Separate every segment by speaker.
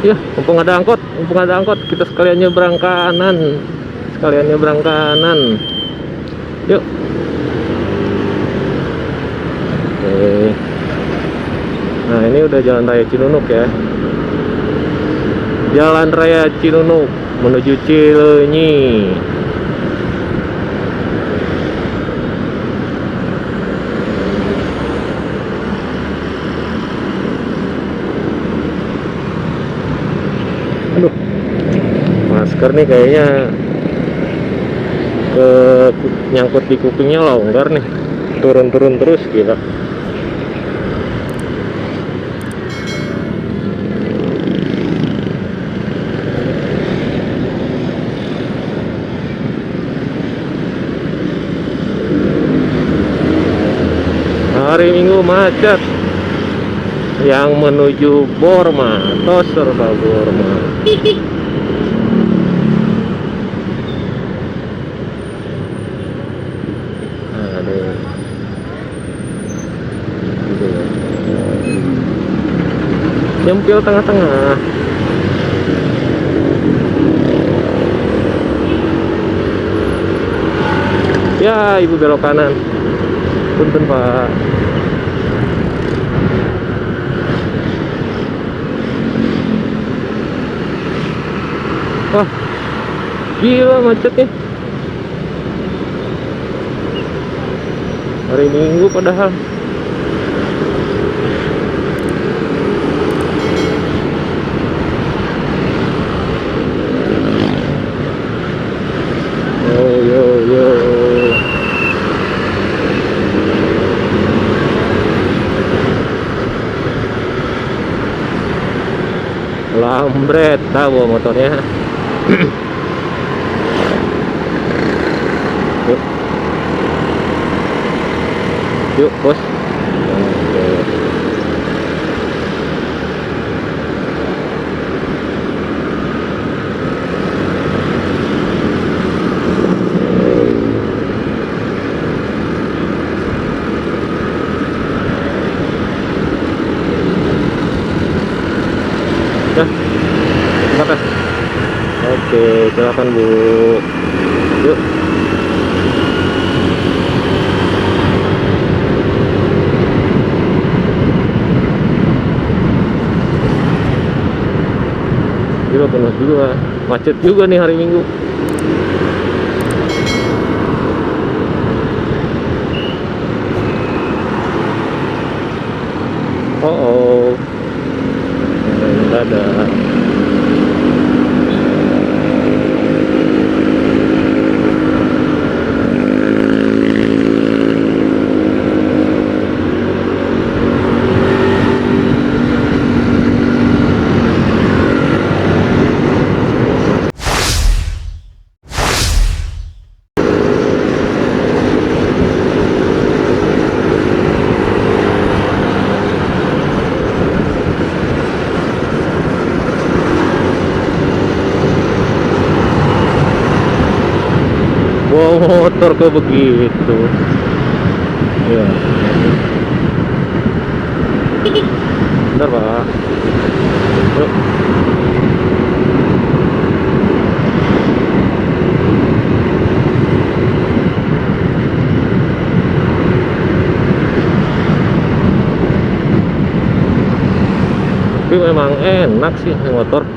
Speaker 1: Ya, mumpung ada angkot, kita sekalian nyebrang kanan. Yuk. Oke. Nah, ini udah jalan raya Cinunuk ya. Jalan raya Cinunuk menuju Cileunyi. Aduh, masker nih kayaknya nyangkut di kupingnya longgar nih, turun terus gila. Hari Minggu macet yang menuju Borma, Toserba Borma. Aduh. Nyempil tengah-tengah. Ya, ibu belok kanan. Punten, Pak. Wah, gila macetnya. Hari Minggu padahal. Yo. Lambret tahu motornya. Yuk bos. Oke, silakan Bu. Yuk. Gila penuh juga, macet juga nih hari Minggu. Oh, dadah. Bawa motor kok begitu ya. Bentar Pak. Yuk. Tapi memang enak sih motor.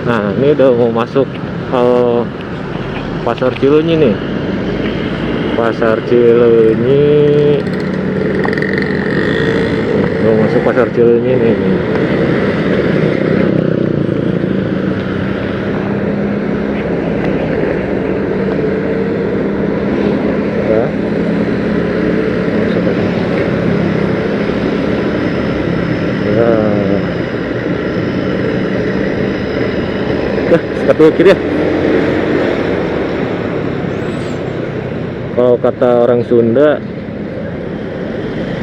Speaker 1: Nah, ini udah mau masuk Pasar Cileunyi nih. Pasar Cileunyi. Mau masuk Pasar Cileunyi nih. Ya. Ya. Satu kiri ya. Kalau kata orang Sunda,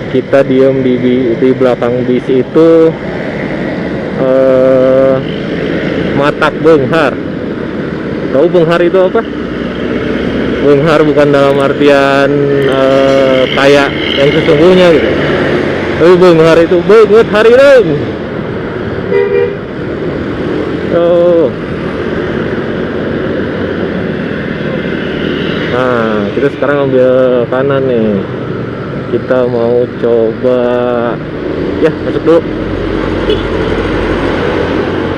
Speaker 1: kita diem di belakang bis itu matak beunghar. Tahu beunghar itu apa? Benghar bukan dalam artian kayak yang sesungguhnya gitu. Tapi benghar itu banget hari ini. Oh. Nah, kita sekarang ambil kanan nih. Kita mau coba, ya masuk dulu.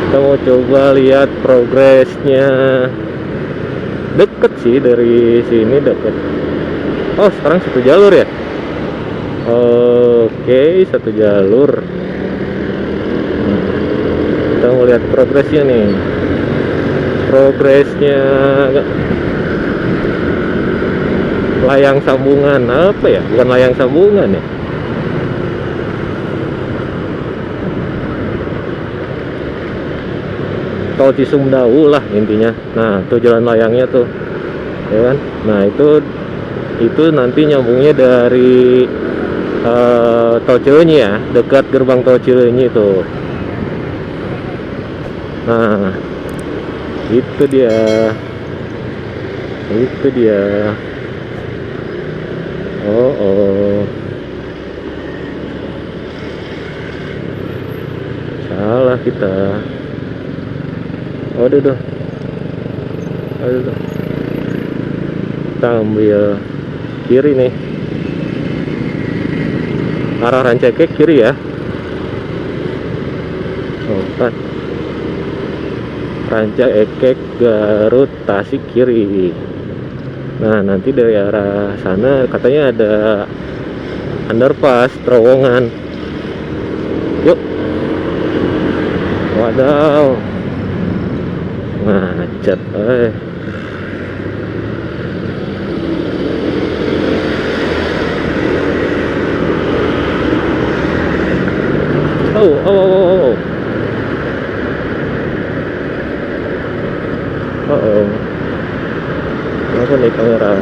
Speaker 1: Kita mau coba lihat progresnya. Deket sih dari sini, deket. Oh, sekarang satu jalur ya. Oke, satu jalur. Kita mau lihat progresnya nih. Progresnya layang sambungan apa ya? Bukan layang sambungan ya. Tol Cisumdawu lah intinya. Nah, tuh jalan layangnya tuh, ya kan? Nah, itu nanti nyambungnya dari Tol Cileunyi ya, dekat gerbang Tol Cileunyi tuh. Nah, itu dia. Itu dia. Oh. Salah kita. Aduh. Kita ambil kiri nih. Arah Rancaikek kiri ya. Oh, kan. Rancaikek Garut Tasik kiri. Nah, nanti dari arah sana katanya ada underpass terowongan. Yuk. Wadaw. Macet, Oh. Kenapa nih kamera?